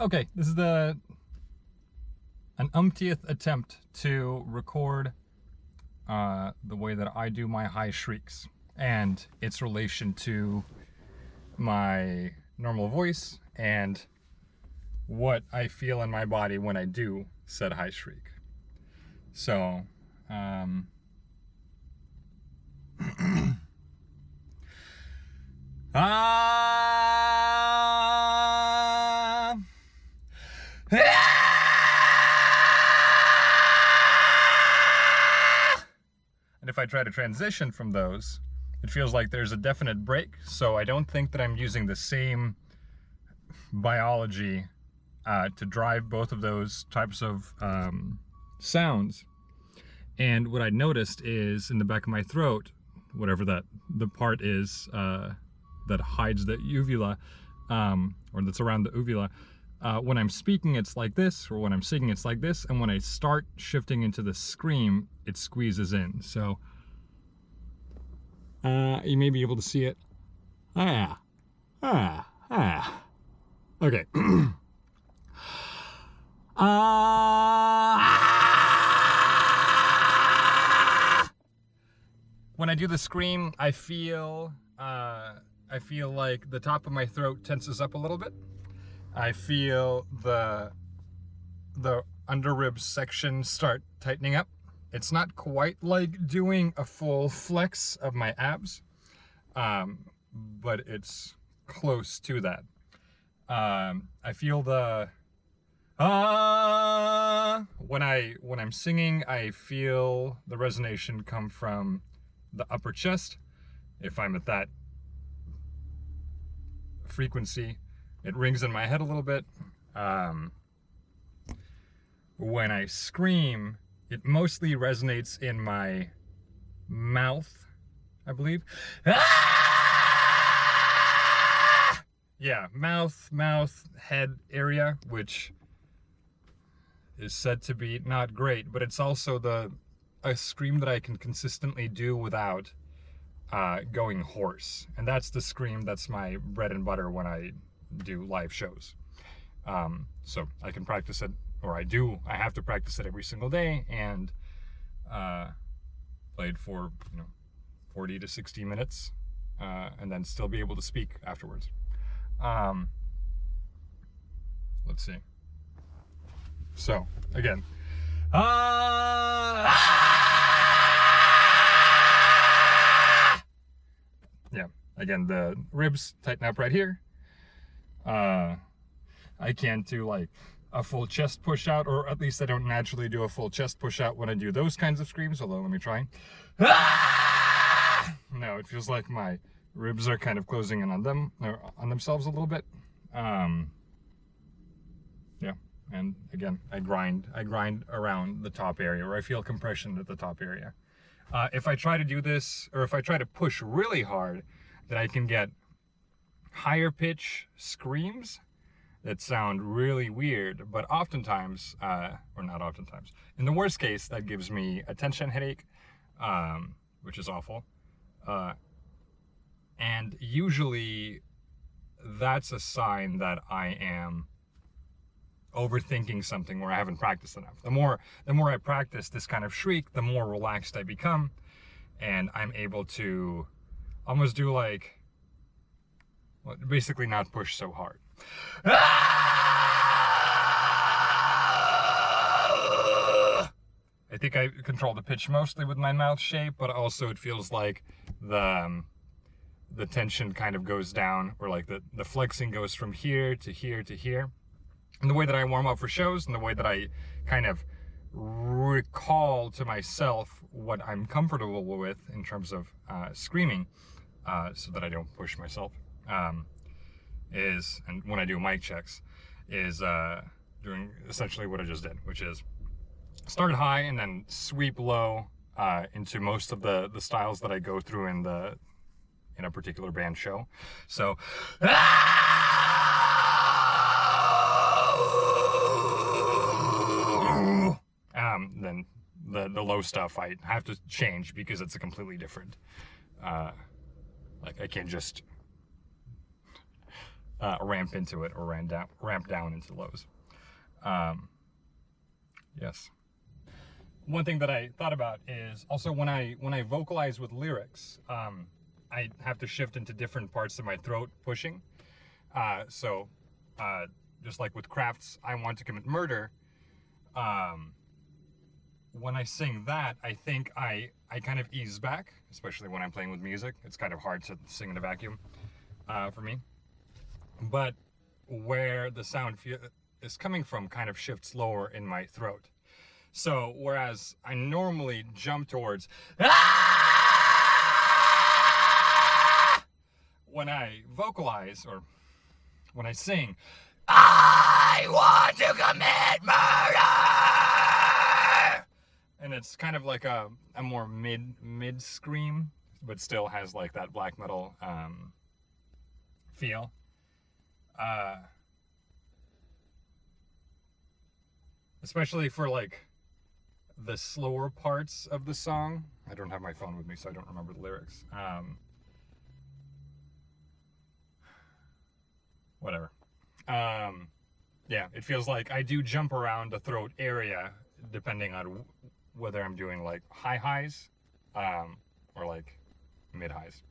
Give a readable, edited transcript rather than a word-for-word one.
Okay, this is an umpteenth attempt to record the way that I do my high shrieks and its relation to my normal voice and what I feel in my body when I do said high shriek. So, and if I try to transition from those, it feels like there's a definite break, so I don't think that I'm using the same biology to drive both of those types of sounds. And what I noticed is in the back of my throat, whatever the part is that hides the uvula, or that's around the uvula, when I'm speaking it's like this, or when I'm singing it's like this, and when I start shifting into the scream, it squeezes in. So you may be able to see it. Okay. When I do the scream, I feel like the top of my throat tenses up a little bit. I feel the under ribs section start tightening up. It's not quite like doing a full flex of my abs, but it's close to that. I feel the when I'm singing, I feel the resonation come from the upper chest. If I'm at that frequency, it rings in my head a little bit. When I scream, it mostly resonates in my mouth, I believe. Yeah, mouth, head area, which is said to be not great, but it's also a scream that I can consistently do without going hoarse. And that's the scream that's my bread and butter when I do live shows. So I can practice it, or I have to practice it every single day, and played for 40 to 60 minutes, and then still be able to speak afterwards. Let's see. So again, yeah, again, the ribs tighten up right here. I can't do like a full chest push out, or at least I don't naturally do a full chest push out when I do those kinds of screams, although let me try. No, it feels like my ribs are kind of closing in on themselves a little bit. Yeah, and again, I grind around the top area, or I feel compression at the top area. If I try to do this, or if I try to push really hard, then I can get higher pitch screams that sound really weird, but oftentimes, or not oftentimes, in the worst case, that gives me a tension headache, which is awful. And usually that's a sign that I am overthinking something, or I haven't practiced enough. The more I practice this kind of shriek, the more relaxed I become, and I'm able to almost do like, well, basically not push so hard. I think I control the pitch mostly with my mouth shape, but also it feels like the tension kind of goes down, or like the flexing goes from here to here to here. And the way that I warm up for shows, and the way that I kind of recall to myself what I'm comfortable with in terms of screaming, so that I don't push myself, and when I do mic checks, is doing essentially what I just did, which is start high and then sweep low into most of the styles that I go through in a particular band show. So then the low stuff I have to change, because it's a completely different, like I can't just ramp into it or ramp down into lows. Yes. One thing that I thought about is also when I vocalize with lyrics, I have to shift into different parts of my throat pushing. So just like with Kraft's I Want to Commit Murder, when I sing that, I think I kind of ease back, especially when I'm playing with music. It's kind of hard to sing in a vacuum for me. But where the sound is coming from kind of shifts lower in my throat. So whereas I normally jump towards when I vocalize or when I sing, I want to commit murder, and it's kind of like a more mid scream, but still has like that black metal feel. Especially for like the slower parts of the song. I don't have my phone with me, so I don't remember the lyrics. Whatever. Yeah, it feels like I do jump around the throat area depending on whether I'm doing like high highs or like mid highs.